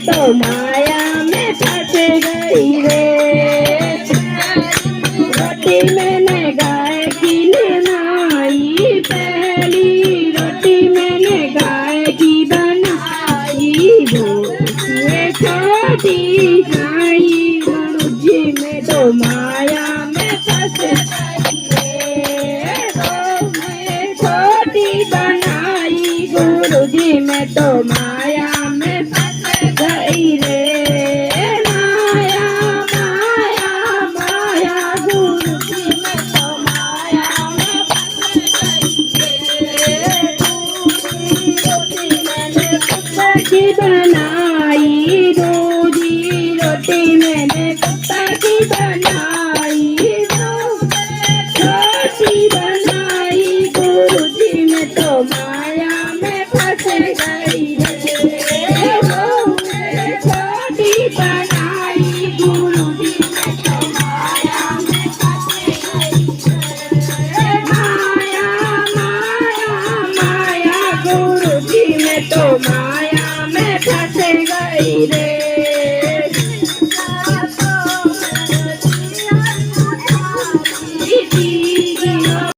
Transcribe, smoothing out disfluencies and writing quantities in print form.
तो माया में फंस गई रे। रोटी मैंने गाय की बनाई, पहली रोटी मैंने गाय की बनाई। ये छोटी गाई गुरुजी में तो माया में फंस गई रे। तो मैं छोटी बनाई गुरुजी में तो माया में फंस गई रे। माया माया माया गुरुजी में तो माया में फंस गई रे। रोटी मैंने कुत्ता की बनाई, दूधी रोटी मैंने कुत्ता की बनाई। छोटी बनाई गुरुजी में तो माया में फंस गई।